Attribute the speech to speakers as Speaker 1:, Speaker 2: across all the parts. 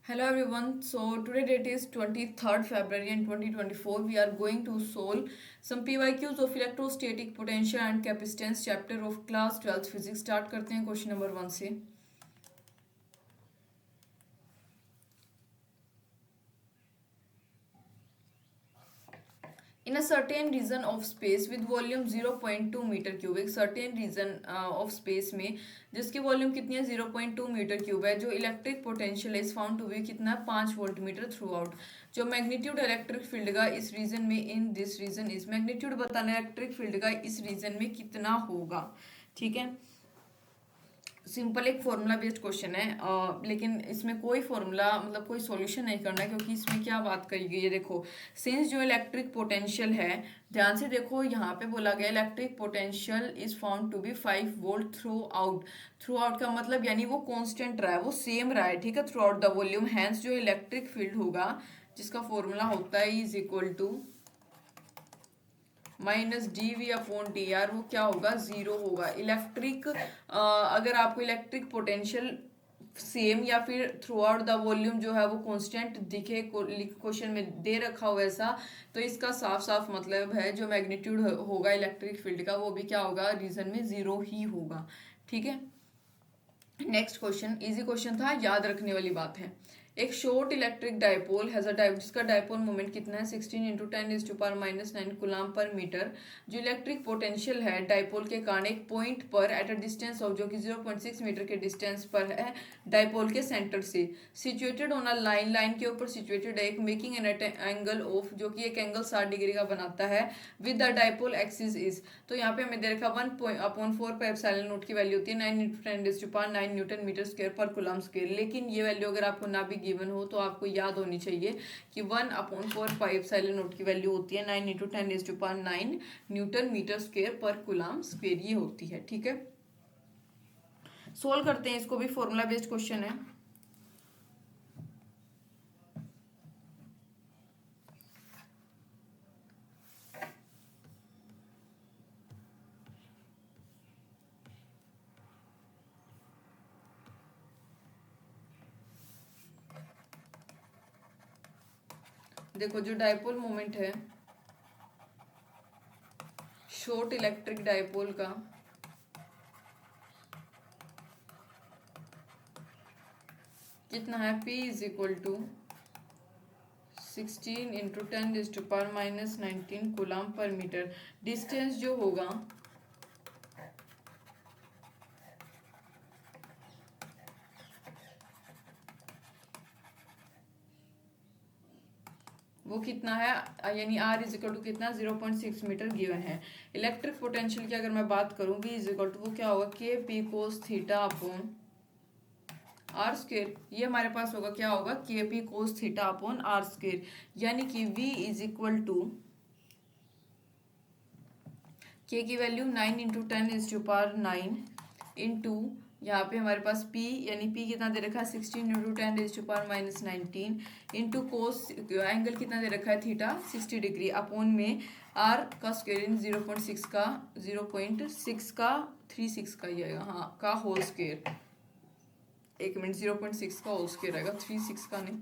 Speaker 1: Hello everyone. So today date is 23rd February in 2024. We are going to solve some PYQs of electrostatic potential and capacitance chapter of class 12th physics. Start करते हैं question number 1 से. In a certain region of space with volume 0.2 metre cube, एक certain region of space में जिसकी volume कितनी है 0.2 metre cube है, जो electric potential is found to be कितना है 5 वोल्ट मीटर थ्रू आउट. जो मैग्नीट्यूड इलेक्ट्रिक फील्ड का इस रीजन में in this region is magnitude बताना इलेक्ट्रिक फील्ड का इस रीजन में कितना होगा. ठीक है, सिंपल एक फॉर्मूला बेस्ड क्वेश्चन है, लेकिन इसमें कोई फॉर्मूला मतलब कोई सॉल्यूशन नहीं करना है, क्योंकि इसमें क्या बात करी गई है. देखो, सिंस जो इलेक्ट्रिक पोटेंशियल है, ध्यान से देखो, यहाँ पे बोला गया electric potential is found to be 5 volt throughout. Throughout का मतलब यानी वो कांस्टेंट रहा है, वो सेम रहा है. ठीक है, throughout the volume, hence जो इलेक्ट्रिक फील्ड होगा जिसका फॉर्मूला होता है is equal to minus D V upon D R, वो क्या होगा, जीरो होगा. इलेक्ट्रिक अगर आपको इलेक्ट्रिक पोटेंशियल सेम या फिर थ्रू आउट द वॉल्यूम जो है वो कांस्टेंट दिखे क्वेश्चन में दे रखा हो ऐसा, तो इसका साफ साफ मतलब है जो मैग्नीट्यूड होगा इलेक्ट्रिक फील्ड का वो भी क्या होगा, रीजन में जीरो ही होगा. ठीक है, नेक्स्ट क्वेश्चन इजी क्वेश्चन था, याद रखने वाली बात है. एक short electric dipole has a जिसका डायपोल मोमेंट कितना है 16 इंटू 10⁻⁹ कूलाम पर मीटर. जो इलेक्ट्रिक पोटेंशियल है डायपोल के कारण एक पॉइंट पर एट अ डिस्टेंस ऑफ जो कि 0.6 मीटर के डिस्टेंस पर है डायपोल के सेंटर से, situated on a line, line के ऊपर सिचुएटेड है एक, मेकिंग एन एंगल ऑफ जो कि एक एंगल 60 डिग्री का बनाता है with the dipole axis is. तो यहाँ पे हमें दे रखा 1/4 की वैल्यू होती है 9 × 10⁻⁹ न्यूटन मीटर स्क्वायर पर कूलम स्क्वायर. लेकिन ये वैल्यू अगर आपको ना भी गिवन हो तो आपको याद होनी चाहिए कि 1/4 की वैल्यू होती है 9 × 10⁻⁹ न्यूटन मीटर स्क्वायर पर कूलम स्क्वायर, ये होती है. ठीक है, सोल्व करते हैं इसको भी, फॉर्मूला बेस्ड क्वेश्चन है. देखो, जो डायपोल मोमेंट है शॉर्ट इलेक्ट्रिक डायपोल का कितना है, P is equal to 16 into 10⁻⁻⁹ coulomb per metre. Distance जो होगा वो कितना है, यानी R इज इक्वल टू कितना 0.6 मीटर गिवन है. इलेक्ट्रिक पोटेंशियल की अगर मैं बात करूं V इज इक्वल टू वो क्या होगा K P cos theta upon R square. ये हमारे पास होगा क्या होगा, K P cos theta upon R square, यानी कि V इज इक्वल टू के की वैल्यू 9 × 10⁻⁹ इंटू यहाँ पे हमारे पास P, यानी P कितना दे रखा है 16 × 10⁻⁹ इंटू कोस एंगल कितना दे रखा है थीटा 60 डिग्री अपॉन में R का स्क्वायर 0.6 का 36 का ही आएगा, हाँ का होल स्क्वायर. एक मिनट, 0.6 का होल स्क्वायर आएगा, 36 का नहीं.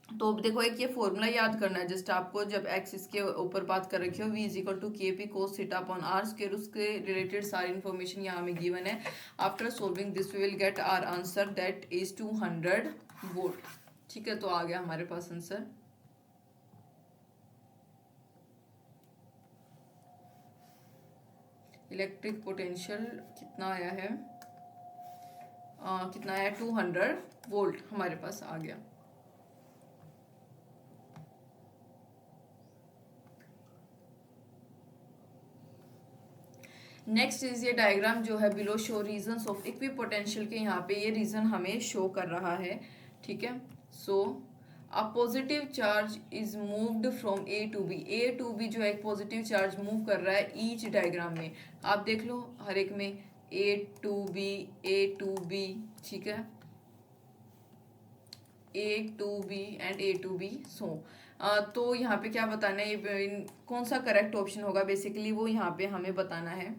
Speaker 1: तो देखो, एक ये फॉर्मूला याद करना है जस्ट आपको, जब एक्स इसके ऊपर बात कर रखी हो V is equal to K P cos theta upon R square, उसके रिलेटेड सारी इन्फॉर्मेशन यहाँ में गिवन है. After solving this we will get our answer that is 200 volt. ठीक है, तो आ गया हमारे पास आंसर. इलेक्ट्रिक पोटेंशियल कितना आया है, कितना आया 200 वोल्ट हमारे पास आ गया. नेक्स्ट इज ये डायग्राम जो है below show regions of equipotential के, यहाँ पे ये रीजन हमें शो कर रहा है. ठीक है, so a positive charge is moved from A to B. A to B जो है एक पॉजिटिव चार्ज मूव कर रहा है ईच डायग्राम में. आप देख लो हर एक में A to B A to B. ठीक है, A to B and A to B. So तो यहाँ पे क्या बताना है, कौन सा करेक्ट ऑप्शन होगा बेसिकली वो यहाँ पे हमें बताना है.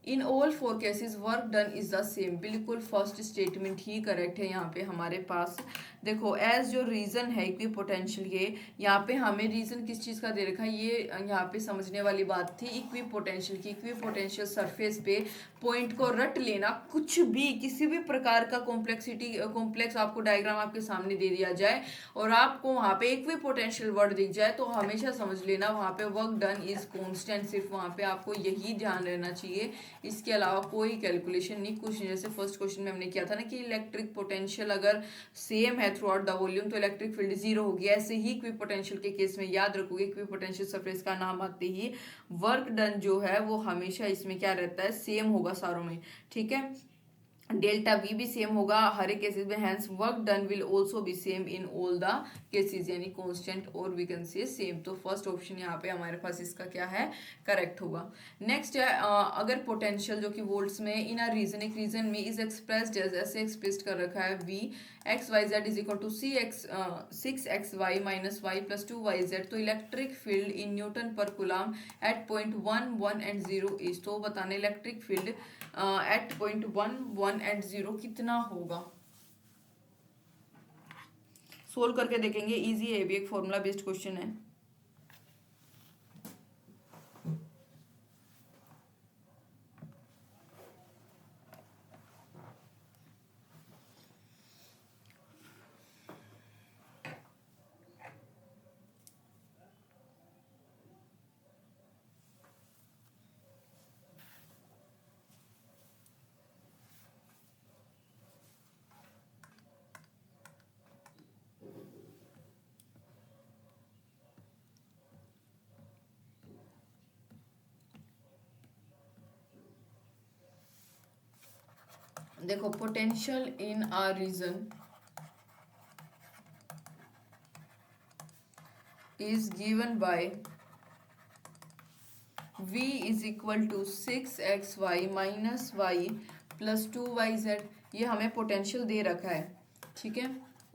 Speaker 1: In all four cases work done is the same, बिल्कुल फर्स्ट स्टेटमेंट ही करेक्ट है यहाँ पे हमारे पास। देखो एज जो रीजन है इक्वी पोटेंशियल, ये यहाँ पे हमें रीजन किस चीज का दे रखा है, ये यहाँ पे समझने वाली बात थी इक्वी पोटेंशियल की। इक्वी पोटेंशियल सरफेस पे पॉइंट को रट लेना, कुछ भी किसी भी प्रकार का कॉम्प्लेक्स आपको डायग्राम आपके सामने दे दिया जाए और आपको वहाँ पे इक्वी पोटेंशियल वर्ड दिख जाए तो हमेशा समझ लेना वहाँ पे वर्क डन इज कॉन्स्टेंट। सिर्फ वहाँ पे आपको यही ध्यान रहना चाहिए, इसके अलावा कोई कैलकुलेशन नहीं। कुछ जैसे फर्स्ट क्वेश्चन में हमने किया था ना कि इलेक्ट्रिक पोटेंशियल अगर सेम है थ्रू आउट द वॉल्यूम तो इलेक्ट्रिक फील्ड जीरो होगी। ऐसे ही इक्वी पोटेंशियल के केस में याद रखोगे इक्वी पोटेंशियल सरफेस का नाम आते ही वर्क डन जो है वो हमेशा इसमें क्या रहता है, सेम होगा सारों में, ठीक है। डेल्टा वी भी सेम होगा हर एक केसेस में, hence work done will also be same in all the cases, यानी कांस्टेंट और वी कैन से सेम। तो फर्स्ट ऑप्शन यहाँ पे हमारे पास इसका क्या है, करेक्ट होगा। नेक्स्ट है अगर पोटेंशियल जो कि वोल्ट्स में इन अ रीजन, एक रीजन में इज एक्सप्रेस्ड एज, ऐसे एक्सप्रेस कर रखा है V X Y Z is equal to six X Y minus Y plus two Y Z, तो electric field in newton per coulomb at point 1 1 and 0 is, तो बताने electric field at point 1 1 and 0 कितना होगा। Solve करके देखेंगे, easy है, भी एक फॉर्मूला बेस्ड क्वेश्चन है। देखो potential in a region is given by v is equal to 6xy minus Y plus 2yz, ये हमें पोटेंशियल दे रखा है, ठीक है।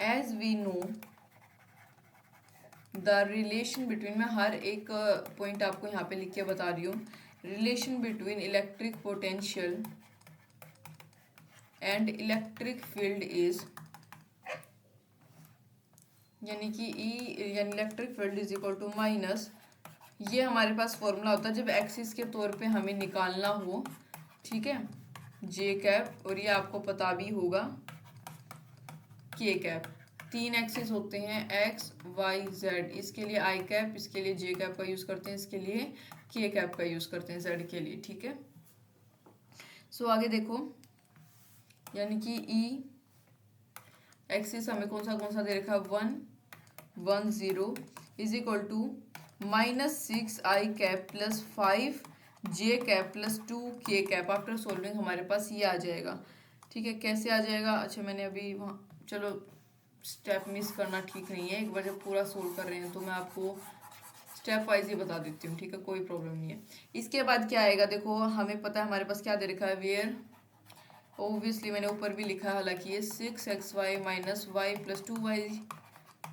Speaker 1: As we know the relation between, मैं हर एक पॉइंट आपको यहाँ पे लिख के बता रही हूँ, relation between electric potential and electric field is, यानी कि ई यानी electric field is equal to minus, ये हमारे पास फॉर्मूला होता है जब एक्सिस के तौर पे हमें निकालना हो, ठीक है, जे कैप, और ये आपको पता भी होगा के कैप। तीन एक्सिस होते हैं एक्स वाई जेड, इसके लिए आई कैप, इसके लिए जे कैप का यूज करते हैं, इसके लिए के कैप का यूज करते हैं जेड के लिए, ठीक है। सो आगे देखो, यानी कि ई एक्सिस हमें कौन सा दे रखा है, 1 1 0 is equal to minus 6 I cap plus 5 J cap plus 2 K cap. After solving हमारे पास ये आ जाएगा, ठीक है। कैसे आ जाएगा, अच्छा मैंने अभी वहाँ, चलो स्टेप मिस करना ठीक नहीं है, एक बार जब पूरा सोल्व कर रहे हैं तो मैं आपको स्टेप वाइज ही बता देती हूँ, ठीक है, कोई प्रॉब्लम नहीं है। इसके बाद क्या आएगा, देखो हमें पता है हमारे पास क्या दे रखा है, वेयर, ओब्वियसली मैंने ऊपर भी लिखा है, हालांकि ये 6xy minus Y plus 2y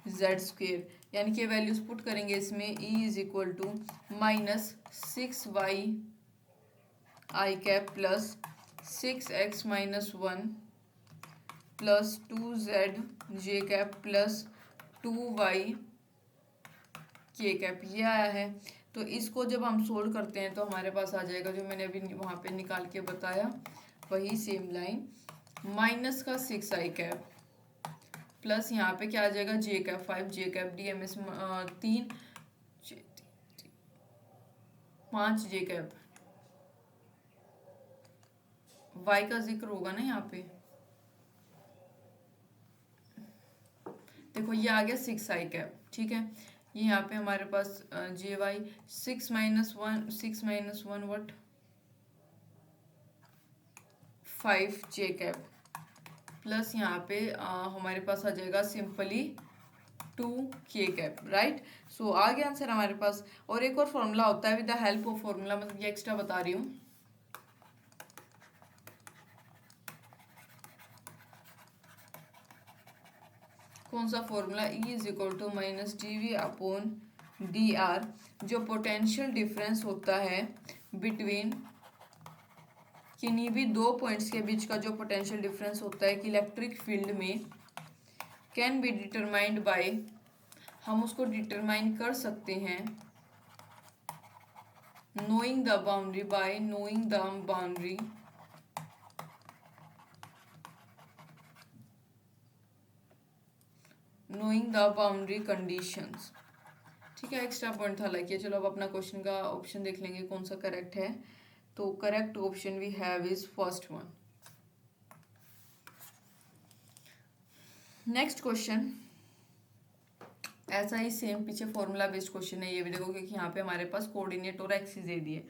Speaker 1: Z square, यानी कि वैल्यूज पुट करेंगे इसमें, e is equal to minus 6y I cap plus 6x minus 1 plus 2z J cap plus 2y K cap, ये आया है। तो इसको जब हम सोल्व करते हैं तो हमारे पास आ जाएगा जो मैंने अभी वहाँ पे निकाल के बताया, वही सेम लाइन, माइनस का 6 आई कैप प्लस यहाँ पे क्या आ जाएगा, जे cap 5 J cap D M S 5 J cap, Y का जिक्र होगा ना यहाँ पे, देखो ये आ गया 6 आई कैप, ठीक है। ये यहाँ पे हमारे पास जे वाई 6 माइनस वन वट 5 जे कैप प्लस यहाँ पे हमारे पास आ जाएगा सिंपली 2 के कैप, राइट। सो आ गया आंसर हमारे पास। और एक और फॉर्मूला होता है with the help of formula, मतलब ये एक्स्ट्रा बता रही हूँ, कौन सा formula, E is equal to minus D V upon D R, जो पोटेंशियल डिफरेंस होता है बिटवीन किन्हीं भी दो पॉइंट्स के बीच का जो पोटेंशियल डिफरेंस होता है कि इलेक्ट्रिक फील्ड में कैन बी डिटरमाइंड बाय, हम उसको डिटरमाइन कर सकते हैं knowing the boundary, by knowing the boundary, knowing the boundary conditions। ठीक है, एक्स्ट्रा पॉइंट था लाइक ये। चलो अब अपना क्वेश्चन का ऑप्शन देख लेंगे कौन सा करेक्ट है। तो correct option we have is first one. Next question ऐसा ही सेम पीछे फॉर्मूला बेस्ड क्वेश्चन है ये भी देखो, क्योंकि यहाँ पे हमारे पास कोऑर्डिनेट और एक्सिस दे दिए।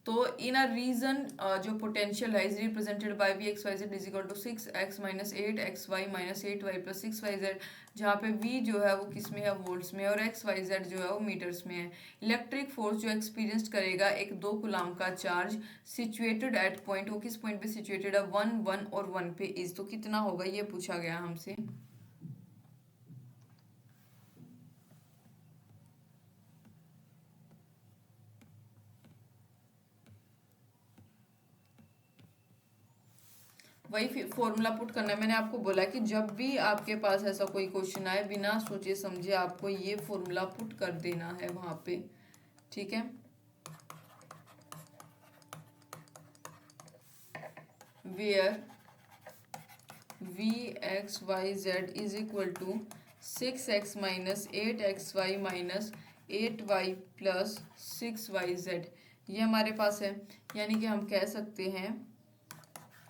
Speaker 1: तो इन अ रीजन जो पोटेंशियल है is represented by V X Y Z is equal to 6x minus 8xy minus 8y plus 6yz, जहाँ पे v जो है वो किस में है, वोल्ट्स में, और xyz जो है वो मीटर्स में है। इलेक्ट्रिक फोर्स जो एक्सपीरियंस करेगा एक 2 कूलम का चार्ज सिचुएटेड एट पॉइंट, वो किस पॉइंट पे सिचुएटेड है, 1 1 और 1 पे इज, तो कितना होगा ये पूछा गया हमसे। वही फॉर्मूला पुट करना है। मैंने आपको बोला कि जब भी आपके पास ऐसा कोई क्वेश्चन आए बिना सोचे समझे आपको ये फॉर्मूला पुट कर देना है वहां पे, ठीक है। Where V X Y Z is equal to 6x minus 8xy minus 8y plus 6yz, ये हमारे पास है। यानी कि हम कह सकते हैं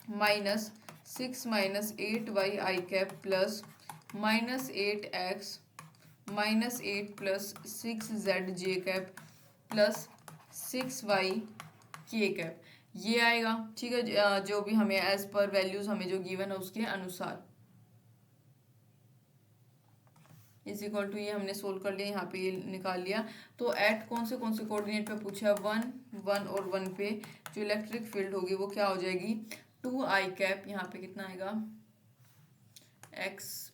Speaker 1: minus 6 minus 8y I cap plus minus 8x minus 8 plus 6z J cap plus 6y K cap, ये आएगा। ठीक है, जो भी हमें एज पर वैल्यूज हमें जो गिवन है उसके अनुसार इज इक्वल टू, ये हमने सोल्व कर लिया, यहाँ पे ये निकाल लिया। तो एट कौन से कोऑर्डिनेट पे पूछा है, 1 1 और 1 पे जो इलेक्ट्रिक फील्ड होगी वो क्या हो जाएगी, 2i कैप, यहाँ पे कितना आएगा x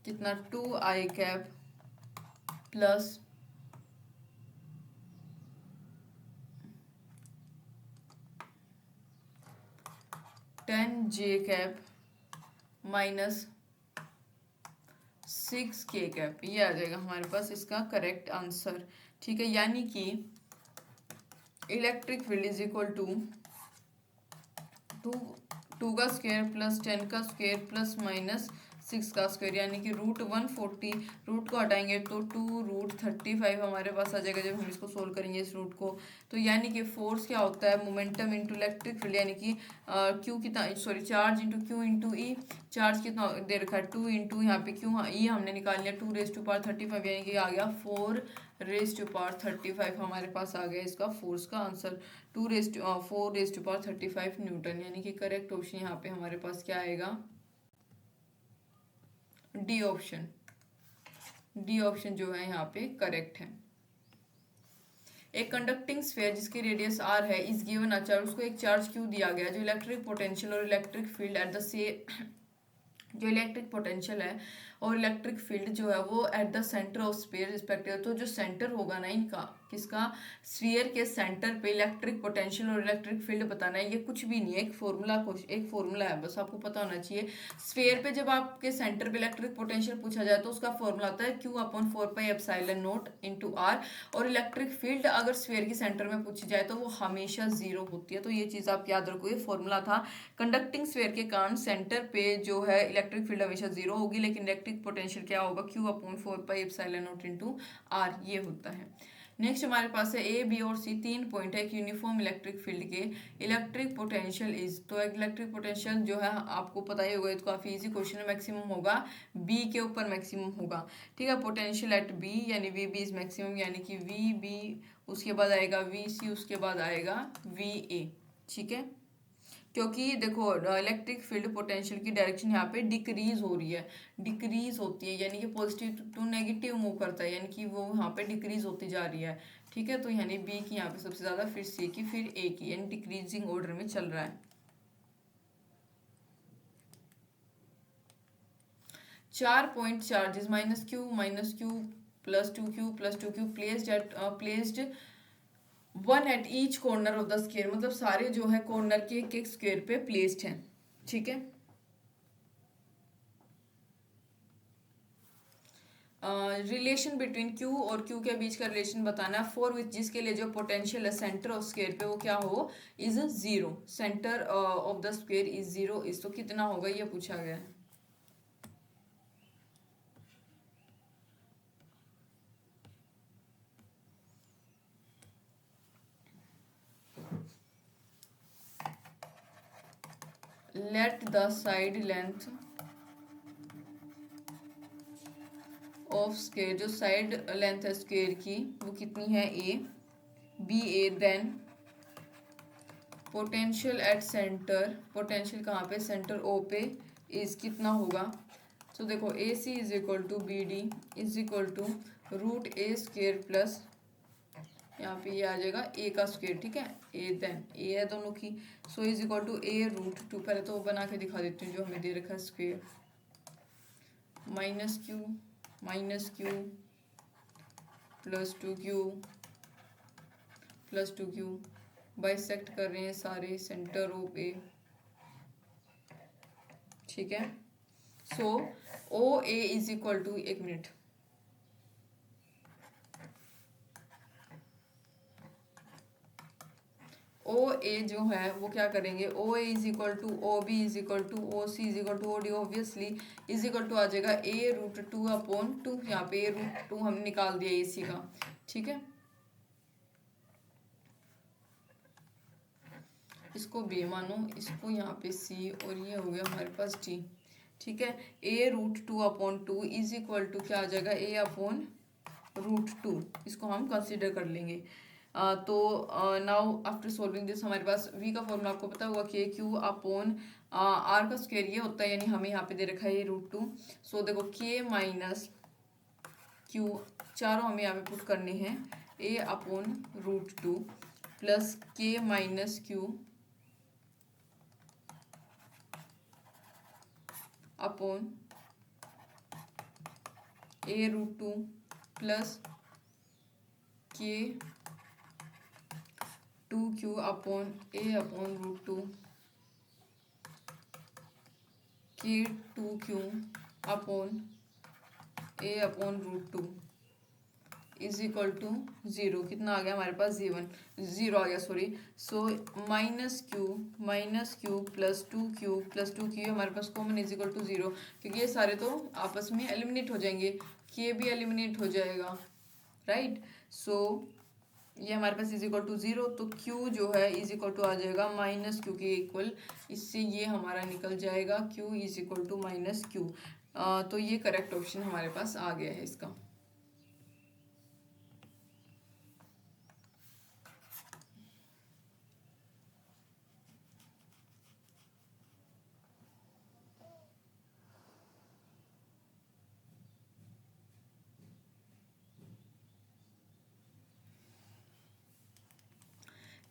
Speaker 1: कितना 2i cap plus 10j cap minus 6k cap, ये आ जाएगा हमारे पास इसका करेक्ट आंसर। ठीक है, यानी कि electric field is equal to 2 का स्क्वायर प्लस 10 का स्क्वायर प्लस माइनस 6 का स्क्वायर, यानी कि रूट 140, रूट को हटाएंगे तो 2 रूट 35 हमारे पास आ जाएगा जब हम इसको सोल्व करेंगे इस रूट को। तो यानी कि फोर्स क्या होता है, मोमेंटम इंटू इलेक्ट्रिक फील्ड, यानी कि क्यू कितना, sorry charge into Q into E, charge कितना दे रखा है 2 इंटू यहाँ पे क्यू, ई हमने निकाल लिया 2⁻35, यानी कि आ गया 4⁻35 हमारे पास आ गया इसका फोर्स का आंसर, 4⁻35 न्यूटन, यानी कि करेक्ट ऑप्शन यहाँ पे हमारे पास क्या आएगा, डी ऑप्शन। डी ऑप्शन जो है यहाँ पे करेक्ट है। एक कंडक्टिंग स्फीयर जिसकी रेडियस r है इस गिवन अ चार्ज, उसको एक चार्ज क्यू दिया गया जो इलेक्ट्रिक पोटेंशियल और electric field at the same, जो इलेक्ट्रिक पोटेंशियल है और इलेक्ट्रिक फील्ड जो है वो eight the centre of sphere respective, तो जो सेंटर होगा ना इनका, किसका, स्फीयर के सेंटर पे इलेक्ट्रिक पोटेंशियल और इलेक्ट्रिक फील्ड बताना है। ये कुछ भी नहीं है, एक फॉर्मूला है, बस आपको पता होना चाहिए। स्फीयर पे जब आपके सेंटर पे इलेक्ट्रिक पोटेंशियल पूछा जाए तो उसका फॉर्मूला होता है Q/4πε0 इंटू r, और इलेक्ट्रिक फील्ड अगर स्फीयर की सेंटर में पूछी जाए तो वो हमेशा 0 होती है। तो ये चीज़ आप याद रखो, ये फॉर्मूला था। कंडक्टिंग स्फीयर के कारण सेंटर पे जो है इलेक्ट्रिक फील्ड हमेशा 0 होगी, लेकिन इलेक्ट्रिक पोटेंशियल क्या होगा, Q/4πε0 इंटू r, ये होता है। नेक्स्ट हमारे पास है ए बी और सी, 3 पॉइंट है, यूनिफॉर्म इलेक्ट्रिक फील्ड के इलेक्ट्रिक पोटेंशियल इज, तो इलेक्ट्रिक पोटेंशियल जो है आपको पता ही होगा, तो काफी इजी क्वेश्चन है, मैक्सिमम होगा बी के ऊपर मैक्सिमम होगा। ठीक है, पोटेंशियल एट बी यानी वी बी इज मैक्सिमम, यानी कि वी बी, उसके बाद आएगा वी सी, उसके बाद आएगा वी ए। ठीक है, क्योंकि देखो इलेक्ट्रिक फील्ड पोटेंशियल की डायरेक्शन यहाँ पे डिक्रीज हो रही है, डिक्रीज होती है, यानी कि पॉजिटिव टू नेगेटिव मूव करता है, यानी कि वो यहाँ पे डिक्रीज होती जा रही है। ठीक है, तो यानी बी की यहाँ पे सबसे ज्यादा, फिर सी की, फिर ए की, यानी डिक्रीजिंग ऑर्डर में चल रहा है। 4 point charges minus Q +2q placed one at each corner of the square, मतलब सारे जो है कॉर्नर के एक एक स्क्वायर पे प्लेस्ड हैं। ठीक है, रिलेशन बिटवीन Q और Q के बीच का रिलेशन बताना है, फॉर विच जिसके लिए जो पोटेंशियल है सेंटर ऑफ स्क्वायर पे वो क्या हो, is 0, centre of the square is 0 is, तो कितना होगा ये पूछा गया है। Let the side length of square, जो साइड लेंथ है स्क्वायर की वो कितनी है, A be A, then potential at centre, potential कहाँ पे, सेंटर ओ पे, इज कितना होगा। तो देखो A C is equal to B D is equal to root A square plus, यहाँ पे ये आ जाएगा ए का स्क्वेयर। ठीक है, ए देन ए है दोनों की, so is equal to A root two, पहले तो वो बना के दिखा देती हूँ जो हमें दे रखा है square, minus Q +2q bisect कर रहे हैं सारे सेंटर ऑफ ए। ठीक है, so O A is equal to, एक मिनट, ओ ए जो है वो क्या करेंगे, O A is equal to O B is equal to O C is equal to O D, obviously is equal to आ जाएगा ए रूट 2/2, यहाँ पे ए रूट 2 हमने निकाल दिया ए सी का। ठीक है, इसको बी मानो, इसको यहाँ पे सी, और ये हो गया हमारे पास टी। ठीक है, ए रूट 2/2 इज इक्वल टू क्या आ जाएगा, ए अपॉन रूट 2, इसको हम कंसिडर कर लेंगे। तो नाउ आफ्टर सॉल्विंग दिस हमारे पास v का फॉर्मूला आपको पता होगा कि q अपॉन r का स्क्वायर ये होता है, यानी हमें यहाँ पे दे रखा है ये रूट 2। सो देखो k माइनस q, चारों हमें यहाँ पे पुट करने हैं, a upon root 2 plus k minus q upon A root 2 plus K 2q upon A upon root 2 K 2q upon A upon root 2 is equal to 0, कितना आ गया हमारे पास, 0 आ गया, sorry. So minus Q +2q हमारे पास common is equal to 0, क्योंकि ये सारे तो आपस में एलिमिनेट हो जाएंगे, के भी एलिमिनेट हो जाएगा, राइट। सो ये हमारे पास इज इक्वल टू 0, तो q जो है इज इक्वल टू आ जाएगा -q के इक्वल, इससे ये हमारा निकल जाएगा q is equal to -q। तो ये करेक्ट ऑप्शन हमारे पास आ गया है इसका।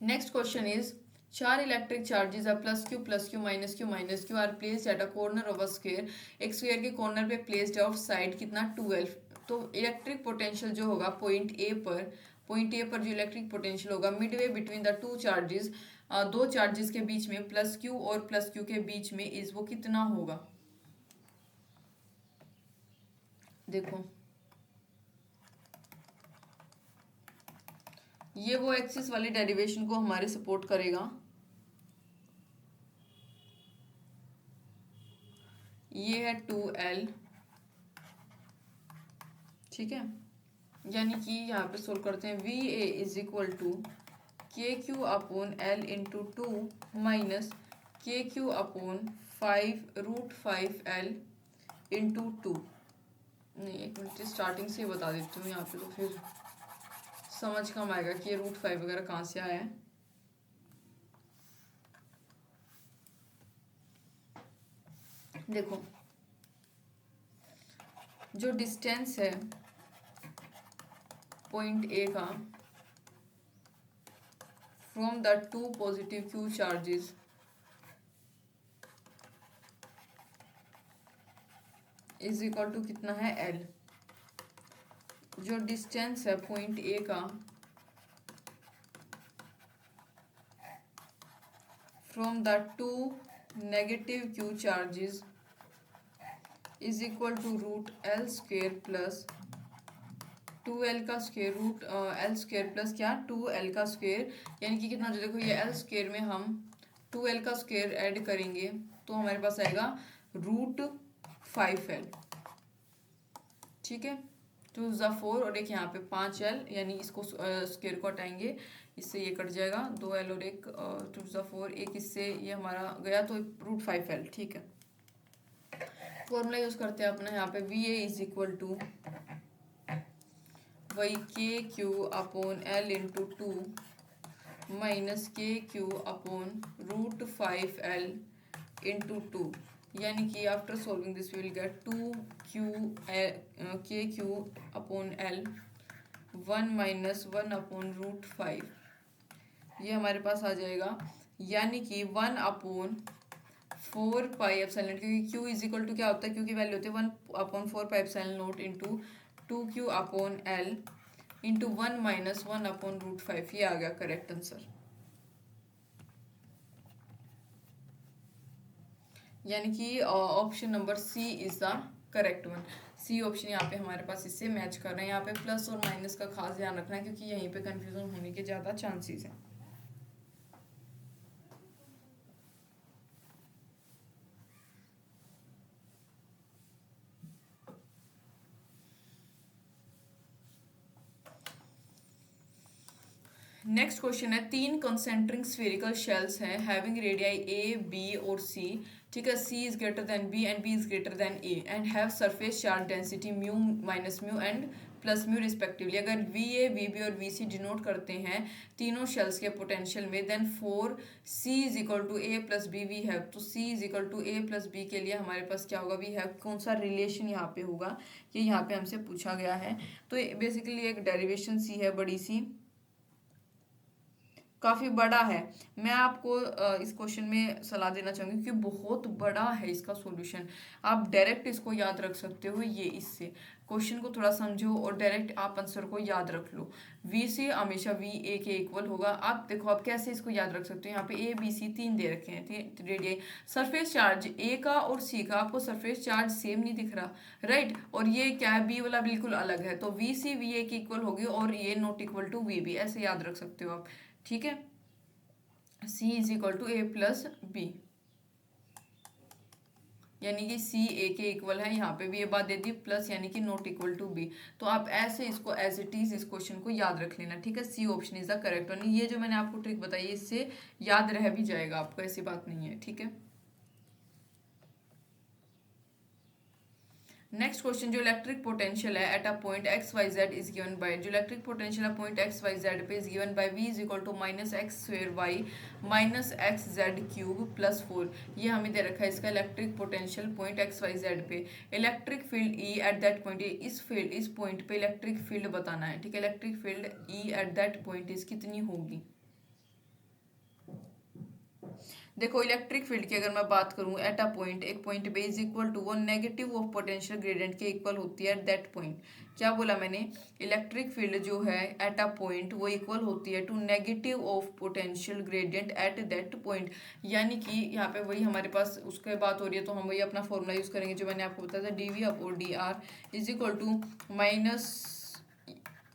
Speaker 1: Next question is, चार इलेक्ट्रिक चार्जेस है +q -q are placed at a corner of a square, एक स्क्वायर के कॉर्नर पे प्लेस्ड ऑफ साइड कितना 12। तो इलेक्ट्रिक पोटेंशियल जो होगा पॉइंट ए पर जो इलेक्ट्रिक पोटेंशियल होगा Midway between the two charges, दो चार्जेस के बीच में +q और +q के बीच में इज, वो कितना होगा। देखो ये वो एक्सिस वाली डेरिवेशन को हमारे सपोर्ट करेगा, ये है 2l, ठीक है, यानी कि यहाँ पे सोल्व करते हैं, V A is equal to K Q upon L into 2 minus K Q upon 5√5l into 2। नहीं, एक मिनट, स्टार्टिंग से बता देती हूँ, यहाँ पे तो फिर समझ कम आएगा कि ये √5 वगैरह कहाँ से आया है। देखो जो डिस्टेंस है पॉइंट ए का from the two positive Q charges is equal to कितना है, एल। जो डिस्टेंस है पॉइंट ए का from the two negative Q charges is equal to root L square plus 2l का square root L square plus क्या 2l का square, यानी कि कितना जो देखो ये एल स्क्वेयर में हम 2l का स्क्वेयर ऐड करेंगे तो हमारे पास आएगा रूट 5l। ठीक है, 2 ज़ा 4 और एक यहाँ पे 5l, यानी इसको स्क्वेयर को हटाएंगे, इससे ये कट जाएगा 2l और एक 2 ज़ा 4, एक इससे ये हमारा गया तो रूट 5l। ठीक है, फॉर्मूला यूज करते हैं अपना यहाँ पे V A is equal to वही K Q upon L into 2 minus K Q upon root 5l into 2, यानी कि after solving this we will get 2 K Q upon L 1 minus 1 upon root 5, ये हमारे पास आ जाएगा, यानी कि 1 अपॉन 4 पाई एप्सिलॉन, क्योंकि q इज इक्वल टू क्या होता है, q की वैल्यू होती है 1 upon 4 pi epsilon naught into 2q upon L into 1 minus 1 upon root 5, ये आ गया करेक्ट आंसर। यानी कि option number C is the correct one. C option यहाँ पे हमारे पास इससे मैच कर रहे हैं। यहाँ पे प्लस और माइनस का खास ध्यान रखना है क्योंकि यहीं पे कंफ्यूजन होने के ज़्यादा चांसेस हैं। नेक्स्ट क्वेश्चन है, 3 कंसेंट्रिक स्फेरिकल शेल्स हैं हैविंग रेडियाई ए बी और सी। ठीक है, C is greater than B and B is greater than A and have surface charge density mu minus mu and plus mu respectively. अगर V A V B और V C denote करते हैं तीनों शेल्स के पोटेंशियल में, then for C is equal to A plus B we have, तो C is equal to A plus B के लिए हमारे पास क्या होगा, वी हैव, कौन सा रिलेशन यहाँ पे होगा, ये यहाँ पे हमसे पूछा गया है। तो बेसिकली एक डेरिवेशन सी है बड़ी सी, काफ़ी बड़ा है। मैं आपको इस क्वेश्चन में सलाह देना चाहूँगी क्योंकि बहुत बड़ा है इसका सॉल्यूशन। आप डायरेक्ट इसको याद रख सकते हो, ये इससे क्वेश्चन को थोड़ा समझो और डायरेक्ट आप आंसर को याद रख लो। वी सी हमेशा वी ए के इक्वल होगा। आप देखो आप कैसे इसको याद रख सकते हो, यहाँ पे ए बी सी 3 दे रखे हैं रेडियस, सरफेस चार्ज ए का और सी का, आपको सरफेस चार्ज सेम नहीं दिख रहा, राइट, और ये क्या है, बी वाला बिल्कुल अलग है, तो वी सी वी ए के इक्वल होगी और ये not equal to V B, ऐसे याद रख सकते हो आप। ठीक है, C is equal to A plus B, यानी कि C A के इक्वल है, यहाँ पे भी ये बात दे दी प्लस, यानी कि नॉट इक्वल टू B। तो आप ऐसे इसको एज इट इज इस क्वेश्चन को याद रख लेना। ठीक है, C option is the correct one. ये जो मैंने आपको ट्रिक बताई है इससे याद रह भी जाएगा आपको, ऐसी बात नहीं है। ठीक है, नेक्स्ट क्वेश्चन, जो इलेक्ट्रिक पोटेंशियल है at a point X Y Z is given by, जो इलेक्ट्रिक पोटेंशियल है पॉइंट एक्स वाई जेड पे is given by V is equal to minus X square Y minus X Z cube plus 4, ये हमें दे रखा है इसका electric potential point X Y Z पे। Electric field E at that point, इस point पे इलेक्ट्रिक फील्ड बताना है। ठीक है, electric field E at that point is कितनी होगी। देखो इलेक्ट्रिक फील्ड की अगर मैं बात करूं एट अ पॉइंट, एक पॉइंट पे इज इक्वल टू वो नेगेटिव ऑफ पोटेंशियल ग्रेडियंट के इक्वल होती है एट दैट पॉइंट। क्या बोला मैंने, इलेक्ट्रिक फील्ड जो है एट अ पॉइंट वो इक्वल होती है to negative of potential gradient at that point, यानी कि यहाँ पे वही हमारे पास उसके बात हो रही है, तो हम वही अपना फॉर्मूला यूज करेंगे जो मैंने आपको बताया था, D V upon D R is equal to minus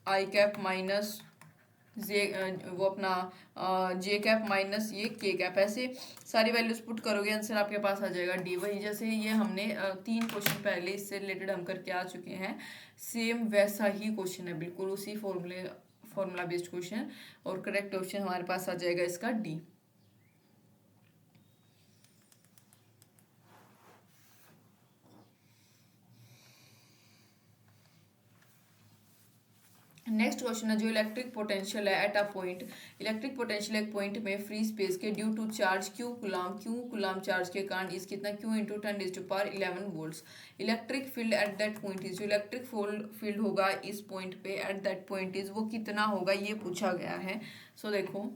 Speaker 1: I cap minus J वो अपना जे कैप माइनस ये के कैप, ऐसे सारी वैल्यूज पुट करोगे आंसर आपके पास आ जाएगा डी। वही जैसे ये हमने 3 क्वेश्चन पहले इससे रिलेटेड हम करके आ चुके हैं, सेम वैसा ही क्वेश्चन है, बिल्कुल उसी फॉर्मूला बेस्ड क्वेश्चन, और करेक्ट ऑप्शन हमारे पास आ जाएगा इसका डी। नेक्स्ट क्वेश्चन है, जो इलेक्ट्रिक पोटेंशियल है at a point, electric potential एक पॉइंट में फ्री स्पेस के due to charge Q coulomb charge के कारण इस कितना Q into 10⁻11 volts. Electric field at that point is, जो इलेक्ट्रिक फील्ड होगा इस पॉइंट पे एट दैट पॉइंट इज वो कितना होगा, ये पूछा गया है। सो देखो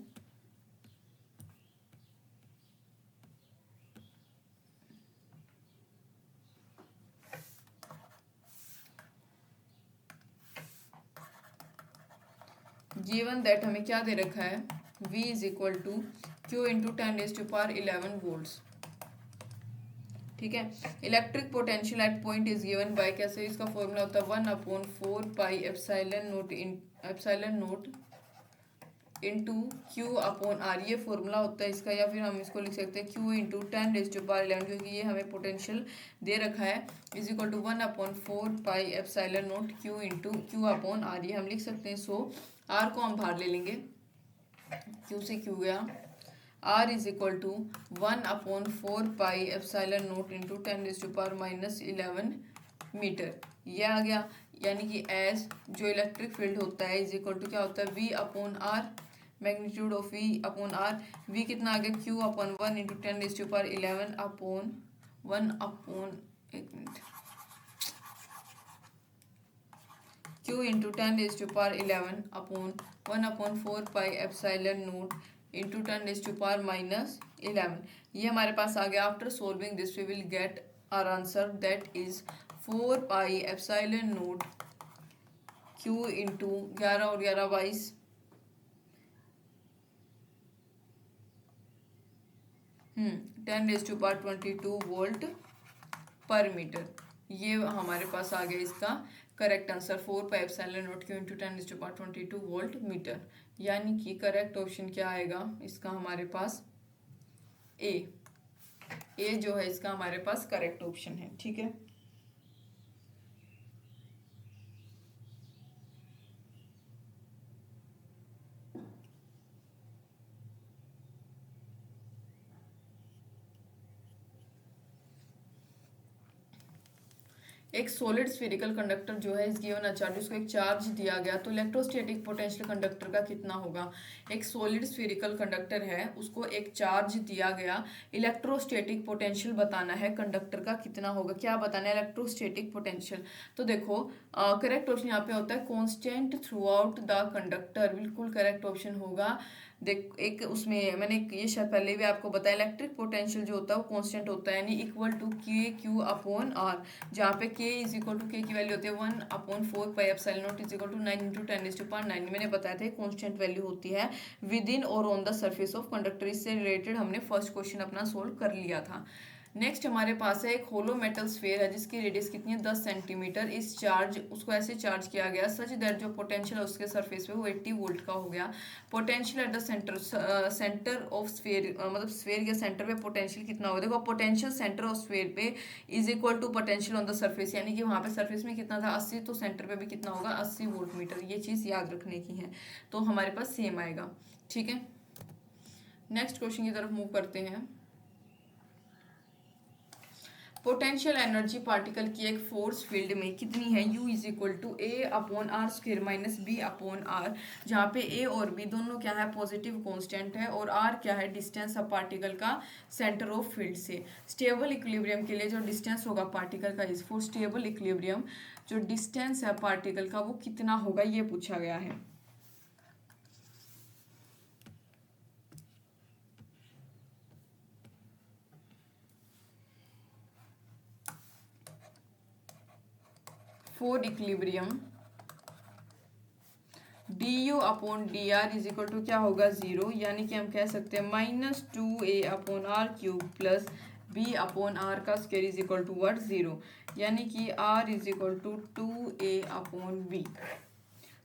Speaker 1: गिवन दैट हमें क्या दे रखा है, V is equal to Q into 10⁻11 volts. ठीक है, electric potential at point is given by, कैसे इसका फॉर्मूला होता है 1/4 pi epsilon naught into Q upon R, ये फॉर्मूला होता है इसका। या फिर हम इसको लिख सकते हैं Q इंटू 10⁻11, क्योंकि ये हमें पोटेंशियल दे रखा है, is equal to 1/4 pi epsilon naught Q into Q upon R, ये हम लिख सकते हैं। सो R को हम बाहर ले लेंगे, Q से Q गया, R is equal to 1/4 pi epsilon naught into 10⁻11 metre, ये आ गया। यानी कि एज जो इलेक्ट्रिक फील्ड होता है इज इक्वल टू क्या होता है, V upon R, magnitude of V upon R। V कितना आ गया, Q upon 1 into 10⁻11 upon 1 upon, एक मिनट, Q into 10⁻11 upon 1/4 pi epsilon naught into 10⁻11। ये हमारे पास आ गया। After solving this we will get our answer that is 4 pi epsilon naught Q into 11 और 11 22 10⁻22 वोल्ट पर मीटर। ये हमारे पास आ गया इसका correct answer, 4 pi epsilon naught Q into 10⁻22 volt meter. यानी कि करेक्ट ऑप्शन क्या आएगा इसका हमारे पास, ए जो है इसका हमारे पास करेक्ट ऑप्शन है। ठीक है, एक सॉलिड स्फेरिकल कंडक्टर जो है इस गिवन चार्ज, उसको एक चार्ज दिया गया, तो इलेक्ट्रोस्टैटिक पोटेंशियल कंडक्टर का कितना होगा। एक सॉलिड स्फेरिकल कंडक्टर है, उसको एक चार्ज दिया गया, इलेक्ट्रोस्टैटिक पोटेंशियल बताना है कंडक्टर का कितना होगा। क्या बताना है, इलेक्ट्रोस्टैटिक पोटेंशियल। तो देखो करेक्ट ऑप्शन यहाँ पे होता है constant through out the conductor, बिल्कुल करेक्ट ऑप्शन होगा। देख एक उसमें मैंने ये शायद पहले भी आपको बताया, इलेक्ट्रिक पोटेंशियल जो होता है वो कांस्टेंट होता है, यानी equal to Q upon R, जहाँ पे K is equal to K की वैल्यू होती है 1/4 pi epsilon naught is equal to 9 into 10⁻9। मैंने बताया था कांस्टेंट वैल्यू होती है विद इन और on the surface of conductor. इससे रिलेटेड हमने फर्स्ट क्वेश्चन अपना सोल्व कर लिया था। नेक्स्ट हमारे पास है एक होलो मेटल स्फीयर है जिसकी रेडियस कितनी है 10 सेंटीमीटर। इस चार्ज उसको ऐसे चार्ज किया गया सच दैट जो पोटेंशियल है उसके सरफेस पे वो 80 वोल्ट का हो गया। Potential at the centre of sphere, मतलब स्फीयर के सेंटर पे पोटेंशियल कितना होगा। देखो पोटेंशियल सेंटर ऑफ स्फीयर पे is equal to potential on the surface, यानी कि वहाँ पे सरफेस में कितना था 80, तो सेंटर पे भी कितना होगा 80 वोल्ट मीटर। ये चीज़ याद रखने की है, तो हमारे पास सेम आएगा। ठीक है, नेक्स्ट क्वेश्चन की तरफ मूव करते हैं। पोटेंशियल एनर्जी पार्टिकल की एक फोर्स फील्ड में कितनी है, U is equal to A/R² minus B/R, जहाँ पे A और B दोनों क्या है पॉजिटिव कांस्टेंट है, और R क्या है डिस्टेंस ऑफ पार्टिकल का सेंटर ऑफ फील्ड से। स्टेबल इक्विलिब्रियम के लिए जो डिस्टेंस होगा पार्टिकल का, इज फॉर स्टेबल इक्विलिब्रियम जो डिस्टेंस है पार्टिकल का वो कितना होगा, ये पूछा गया है। For equilibrium du/dr is equal to क्या होगा 0, यानी कि हम कह सकते हैं -2a/r³ प्लस b/r का square is equal to what 0, यानी कि r is equal to 2a/b।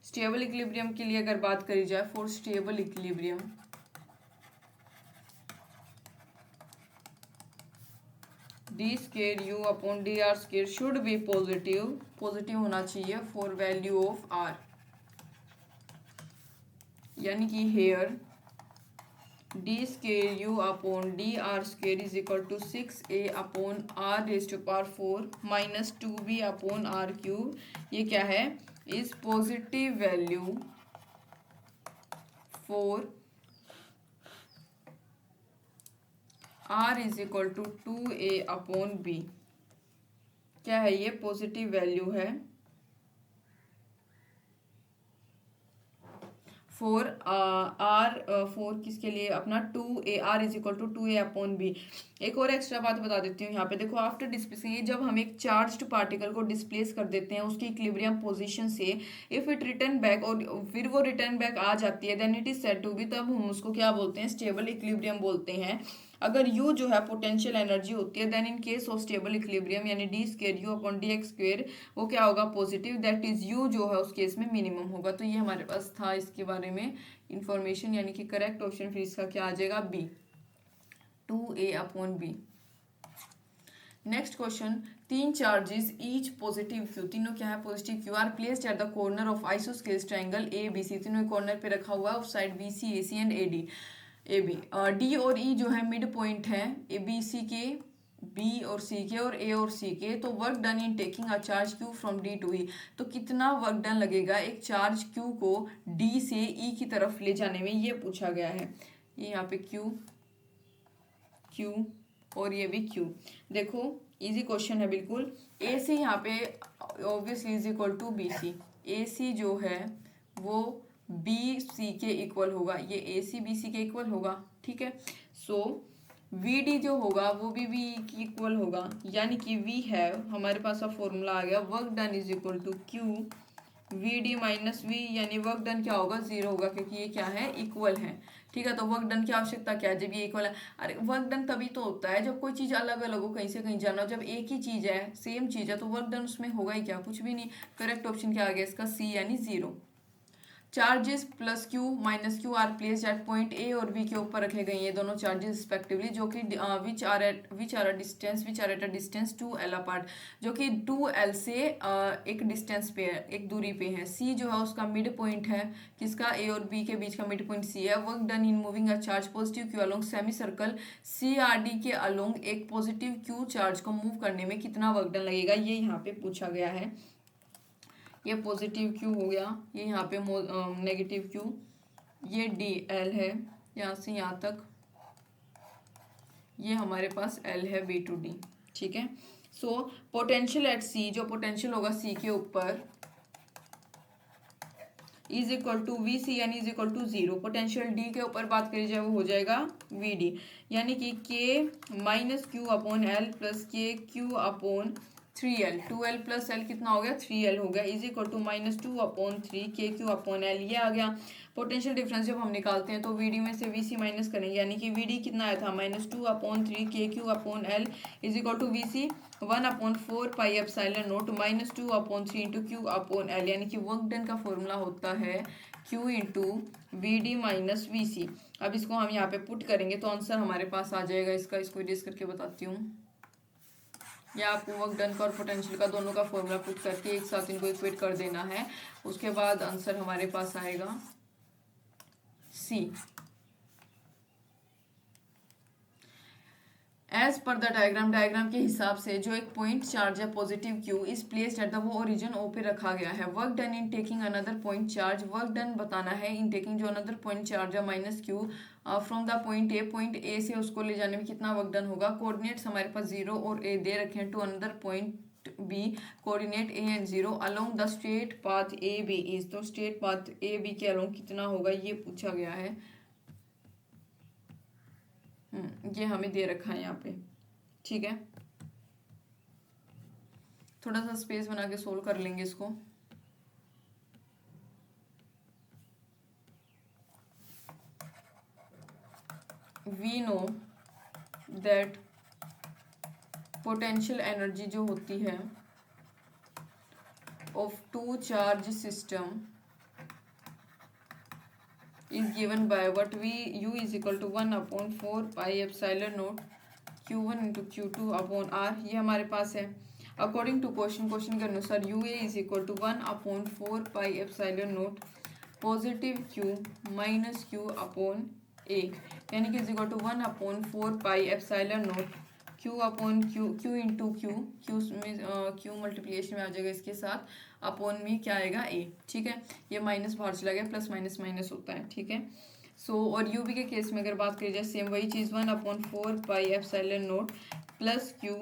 Speaker 1: Stable equilibrium के लिए अगर बात करी जाए, for stable equilibrium d²u/dr² should be positive होना चाहिए फॉर वैल्यू ऑफ r, यानी कि here d²u/dr² is equal to 6a/r⁴ minus 2b/r³। ये क्या है, is positive value for r is equal to 2a/b। क्या है, ये पॉजिटिव वैल्यू है फोर आर फोर किसके लिए अपना 2a r is equal to 2a upon B. एक और एक्स्ट्रा बात बता देती हूँ यहाँ पे, देखो आफ्टर डिस्प्लेसिंग, जब हम एक चार्ज्ड पार्टिकल को डिस्प्लेस कर देते हैं उसकी इक्विलिब्रियम पोजीशन से, इफ इट रिटर्न बैक, और फिर वो रिटर्न बैक आ जाती है, then it is said to be, तब हम उसको क्या बोलते हैं, स्टेबल इक्विलिब्रियम बोलते हैं। अगर u जो है पोटेंशियल एनर्जी होती है, then in case of stable equilibrium यानी D square U upon D X square, वो क्या होगा, पॉजिटिव, दैट इज u जो है उस केस में मिनिमम होगा। तो ये हमारे पास था इसके बारे में इंफॉर्मेशन, यानी कि करेक्ट ऑप्शन फिर इसका क्या आ जाएगा, B, 2a upon B. Next question, तीन चार्जेस ईच पॉजिटिव क्यू, तीनों क्या है, positive Q, are placed at the corner of isosceles triangle A B C, तीनों कॉर्नर पे रखा हुआ है of side B C A C and A D A B. D और ई जो है मिड पॉइंट है ए बी सी के, बी और सी के, और ए और सी के। तो work done in taking a charge Q from D to E, तो कितना वर्क डन लगेगा एक चार्ज क्यू को डी से ई की तरफ ले जाने में, ये पूछा गया है। ये यहाँ पे क्यू क्यू और ये भी क्यू। देखो इजी क्वेश्चन है बिल्कुल। ए सी यहाँ पे obviously is equal to B C, A C जो है वो बी सी के इक्वल होगा, ये ए सी बी सी के इक्वल होगा, ठीक है। सो वी डी जो होगा वो भी वी की इक्वल होगा, यानी कि वी है हमारे पास अब फॉर्मूला आ गया, work done is equal to Q V D minus V, यानी वर्क डन क्या होगा, जीरो होगा, क्योंकि ये क्या है, इक्वल है, ठीक है। तो वर्क डन की आवश्यकता क्या है, जब ये इक्वल है। अरे वर्क डन तभी तो होता है जब कोई चीज़ अलग अलग हो, कहीं से कहीं जाना हो। जब एक ही चीज़ है, सेम चीज़ है, तो वर्क डन उसमें होगा ही क्या, कुछ भी नहीं। करेक्ट ऑप्शन क्या आ गया इसका, सी यानी zero. Charges plus Q minus Q are placed eight point A और बी के ऊपर रखे गए ये दोनों चार्जेस रिस्पेक्टिवली, जो कि which are at a distance 2l apart, जो कि 2l से एक डिस्टेंस पे है, एक दूरी पे है। सी जो है उसका मिड पॉइंट है, किसका, ए और बी के बीच का मिड पॉइंट सी है। Work done in moving a charge positive Q along semi circle C R D के अलोंग एक पॉजिटिव क्यू चार्ज को मूव करने में कितना वर्क डन लगेगा, ये यहाँ पे पूछा गया है। ये पॉजिटिव क्यू हो गया, ये यहाँ पे नेगेटिव क्यू, ये डी एल है यहाँ से यहाँ तक, ये हमारे पास एल है बी टू डी, ठीक है। सो पोटेंशियल एट सी, जो पोटेंशियल होगा सी के ऊपर, is equal to V C यानी is equal to zero. Potential D के ऊपर बात करी जाए वो हो जाएगा वी डी, यानी कि k minus Q upon l plus k Q upon 3l, 2l plus l कितना हो गया, 3l हो गया, is equal to minus 2 upon 3 k Q upon L, ये आ गया। पोटेंशियल डिफरेंस जब हम निकालते हैं तो वीडी में से वीसी माइनस करेंगे, यानी कि वीडी कितना आया था, minus 2 upon 3 k Q upon l is equal to VC 1 upon 4 pi epsilon naught minus 2 upon 3 into q upon l, यानी कि वर्क डन का फॉर्मूला होता है q into V D minus V C. अब इसको हम यहाँ पे पुट करेंगे तो आंसर हमारे पास आ जाएगा इसका। इसको इरेज करके बताती हूँ, या आपको वर्क डन का और पोटेंशियल का दोनों का फॉर्मूला पुट करके एक साथ इनको इक्वेट कर देना है, उसके बाद आंसर हमारे पास आएगा सी। एज पर द डायग्राम के हिसाब से जो एक पॉइंट चार्ज है positive Q is placed at the, वो ओरिजिन ओ पे रखा गया है। Work done in taking another point charge, work done बताना है इन टेकिंग जो अनदर पॉइंट चार्ज है minus Q from the point A से उसको ले जाने में कितना वर्क डन होगा। कोऑर्डिनेट्स हमारे पास 0 और ए दे रखे हैं to another point B, coordinate A and 0 along the straight path A B is, तो स्ट्रेट पाथ ए बी के अलोंग कितना होगा ये पूछा गया है। ये हमें दे रखा है यहाँ पे, ठीक है। थोड़ा सा स्पेस बना के सोल्व कर लेंगे इसको। We know that potential energy जो होती है of two charge system is given by what we u is equal to 1 upon 4 pi epsilon naught q1 into q2 upon r, ये हमारे पास है। अकॉर्डिंग टू क्वेश्चन के अनुसार u a is equal to 1 upon 4 pi epsilon naught positive q minus q upon a, यानी कि is equal to 1 upon 4 pi epsilon naught q upon q into q में q multiplication में आ जाएगा इसके साथ, upon में क्या आएगा a, ठीक है। ये माइनस बाहर चला गया, प्लस माइनस माइनस होता है, ठीक है। सो और u भी के केस में अगर बात करी जाए सेम वही चीज़ 1 upon 4 pi epsilon naught plus q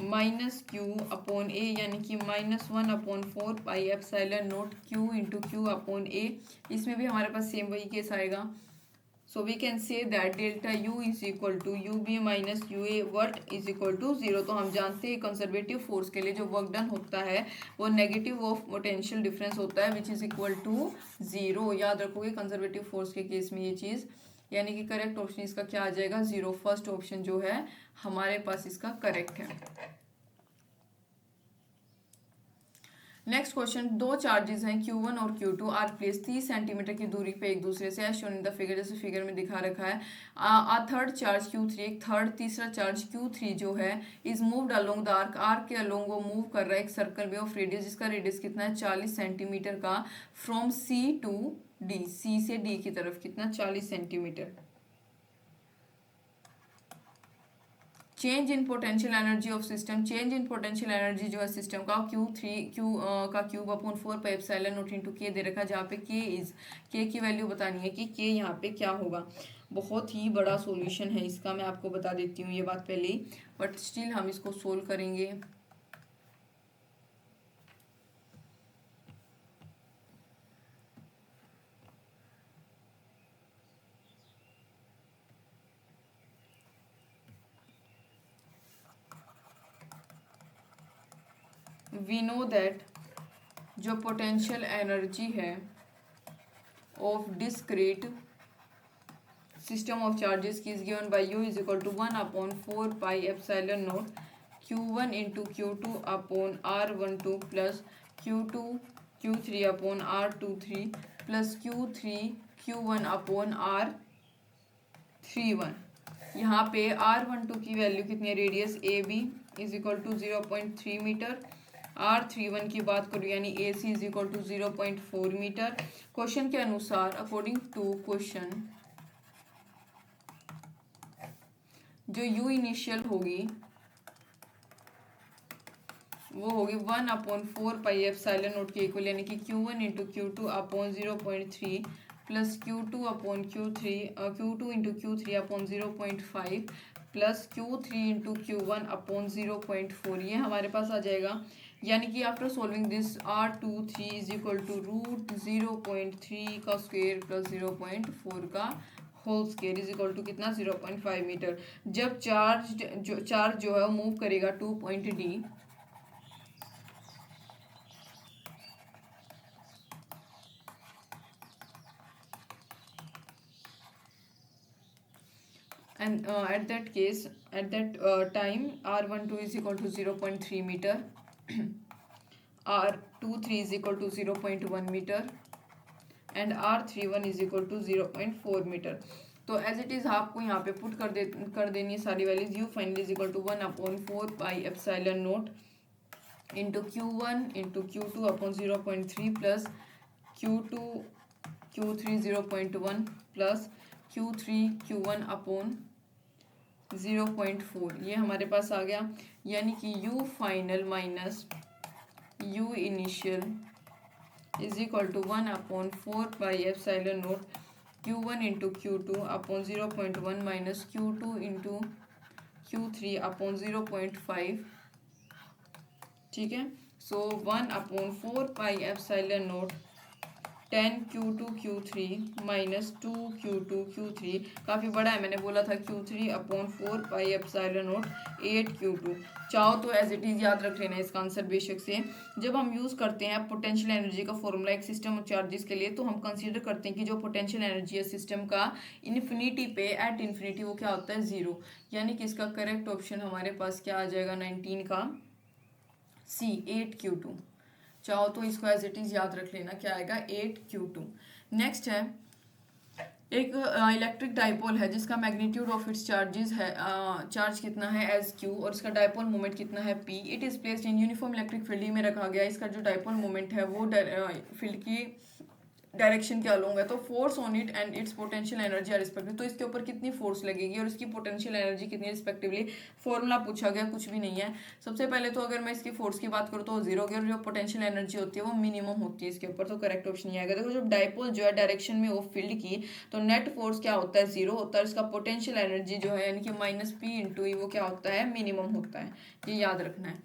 Speaker 1: minus Q upon a, यानी कि -1/4 pi epsilon naught q into q upon a. इसमें भी हमारे पास सेम वही केस आएगा। So we can say that delta U is equal to U B minus U A वर्ट is equal to zero. तो हम जानते हैं कंजर्वेटिव फोर्स के लिए जो वर्क डन होता है वो नेगेटिव ऑफ पोटेंशियल डिफरेंस होता है which is equal to zero. याद रखोगे कंजर्वेटिव फोर्स के केस में ये चीज़, यानी कि करेक्ट ऑप्शन इसका क्या आ जाएगा, जीरो। फर्स्ट ऑप्शन जो है हमारे पास इसका करेक्ट है। नेक्स्ट क्वेश्चन, दो चार्जेस हैं Q1 और Q2 आर प्लेस 30 सेंटीमीटर की दूरी पे एक दूसरे से, शोन इन द फिगर, जैसे फिगर में दिखा रखा है। थर्ड चार्ज Q3, एक थर्ड तीसरा चार्ज Q3 जो है is moved along the arc, arc के अलोंग वो मूव कर रहा है एक सर्कल में ऑफ रेडियस, जिसका रेडियस कितना है 40 सेंटीमीटर का, from C to D, C से D की तरफ कितना 40 centimetre. Change in potential energy of system, change in potential energy जो है सिस्टम का Q का cube upon 4 pi epsilon naught into के दे रखा है, जहाँ पे के की वैल्यू बतानी है कि के यहाँ पे क्या होगा। बहुत ही बड़ा सॉल्यूशन है इसका, मैं आपको बता देती हूँ ये बात पहले ही, बट स्टिल हम इसको सोल्व करेंगे। वी नो दैट जो पोटेंशियल एनर्जी है of discrete system of charges की is given by U is equal to 1/4 pi epsilon naught Q1 into Q2 upon R12 plus Q3 upon R23 plus Q1 upon R31। यहाँ पे R12 की value कितनी है, radius A B is equal to 0.3 metre. R31 की बात करूँ यानी A C is equal to 0.4 metre. Question के अनुसार, अकॉर्डिंग टू क्वेश्चन, जो यू इनिशियल होगी वो होगी 1/4 पाई एप्सिलॉन नॉट के इक्वल, यानी कि Q1 into Q2 upon 0.3 plus Q2 upon Q2 into Q3 upon 0.5 plus Q3 into Q1 upon 0.4, ये हमारे पास आ जाएगा। यानी कि after solving this R23 is equal to root 0.3 का स्क्वेयर प्लस 0.4 का whole square is equal to कितना 0.5 मीटर। जब चार्ज जो है वो मूव करेगा 2 point D, and at that time R12 is equal to 0.3 meter, R23 is equal to 0.1 meter and R31 is equal to 0.4 metre. तो as it is आपको यहाँ पे पुट कर देनी है सारी values. U finally is equal to 1/4 pi epsilon naught into Q1 into Q2 upon 0.3 plus Q3 0.1 plus Q1 upon 0.4, ये हमारे पास आ गया। यानी कि U final minus U initial is equal to 1/4 pi epsilon naught Q1 into Q2 upon 0.1 minus Q2 into Q3 upon 0.5। ठीक है, सो 1/4 pi epsilon not 10 Q2 Q3 minus 2 Q2 Q3, काफ़ी बड़ा है, मैंने बोला था Q3 upon 4 pi epsilon not 8 Q2। चाहो तो एज इट इज़ याद रख लेना इसका आंसर बेशक से। जब हम यूज़ करते हैं पोटेंशियल एनर्जी का फॉर्मूला एक सिस्टम ऑफ चार्जेस के लिए, तो हम कंसीडर करते हैं कि जो पोटेंशियल एनर्जी है सिस्टम का इन्फिनिटी पे, एट इन्फिनिटी, वो क्या होता है, ज़ीरो। यानी कि इसका करेक्ट ऑप्शन हमारे पास क्या आ जाएगा, 19 का C, 8 Q2। चाहो तो इसको एज इट इज याद रख लेना, क्या आएगा 8 Q2। नेक्स्ट है एक इलेक्ट्रिक डाइपोल है जिसका मैग्नीट्यूड ऑफ इट्स चार्जेस है, चार्ज कितना है एज Q, और इसका डाइपोल मोमेंट कितना है P। It is placed in uniform electric field में रखा गया। इसका जो डाइपोल मोमेंट है वो फील्ड की डायरेक्शन क्या लूंगा, तो force on it and it's potential energy our respective, तो इसके ऊपर कितनी फोर्स लगेगी और इसकी पोटेंशियल एनर्जी कितनी रिस्पेक्टिवली, फॉर्मूला पूछा गया, कुछ भी नहीं है। सबसे पहले तो अगर मैं इसकी फोर्स की बात करूँ तो जीरो की, और जो पोटेंशियल एनर्जी होती है वो मिनिमम होती है इसके ऊपर, तो करेक्ट ऑप्शन ये आएगा। देखो जब डाइपोल जो है डायरेक्शन में वो फील्ड की, तो नेट फोर्स क्या होता है, जीरो होता है, इसका पोटेंशियल एनर्जी जो है यानी कि माइनस पी इंटू ई वो क्या होता है, मिनिमम होता है, ये याद रखना है।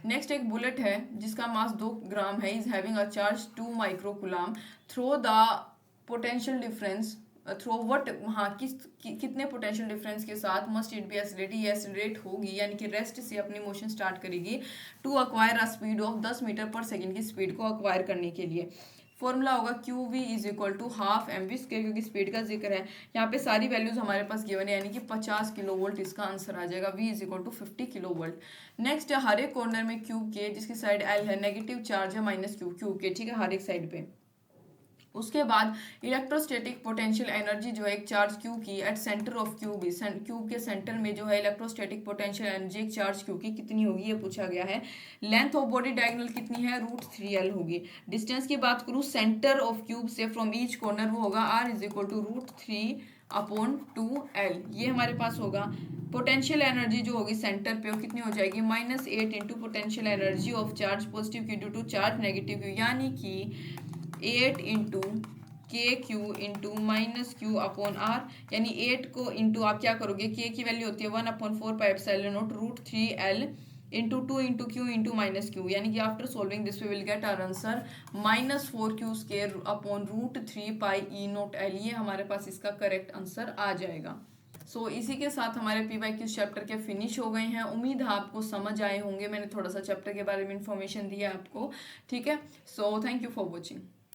Speaker 1: नेक्स्ट एक बुलेट है जिसका मास 2 ग्राम है, is having a charge 2 microcoulomb, through the potential difference, through what, हाँ कितने पोटेंशियल डिफरेंस के साथ मस्ट इट बी एसिलेट, ये एसिलेट होगी यानी कि रेस्ट से अपनी मोशन स्टार्ट करेगी, to acquire a speed of 10 metre per second की स्पीड को अक्वायर करने के लिए। फॉर्मूला होगा Q V is equal to half M V square, क्योंकि स्पीड का जिक्र है यहाँ पे, सारी वैल्यूज हमारे पास गिवन है यानी कि 50 किलो वोल्ट इसका आंसर आ जाएगा, V is equal to 50 kilo volt. Next है हर एक कॉर्नर में क्यूब के जिसकी साइड एल है, नेगेटिव चार्ज है माइनस क्यू क्यूब के, ठीक है, हर एक साइड पे। उसके बाद इलेक्ट्रोस्टैटिक पोटेंशियल एनर्जी जो है एक चार्ज क्यू की at centre of cube, cube के सेंटर में जो है इलेक्ट्रोस्टैटिक पोटेंशियल एनर्जी एक चार्ज क्यू की कितनी होगी, ये पूछा गया है। लेंथ ऑफ बॉडी डायगोनल कितनी है, √3l होगी। डिस्टेंस की बात करूँ सेंटर ऑफ क्यूब से फ्रॉम ईच कॉर्नर वो होगा r is equal to √3/2l, ये हमारे पास होगा। पोटेंशियल एनर्जी जो होगी सेंटर पे वो कितनी हो जाएगी, -8 into potential energy of charge positive Q to charge negative Q, यानी कि 8 into K Q into minus Q upon R, यानी 8 को इंटू आप क्या करोगे, के की वैल्यू होती है 1/4πε0 √3l into 2 into Q into minus Q, यानी कि after solving this we will get our answer -4q² upon √3πe0l, ये हमारे पास इसका करेक्ट आंसर आ जाएगा। सो इसी के साथ हमारे PYQ चैप्टर के फिनिश हो गए हैं। उम्मीद है आपको समझ आए होंगे, मैंने थोड़ा सा चैप्टर के बारे में इंफॉर्मेशन दी है आपको, ठीक है। So thank you for watching.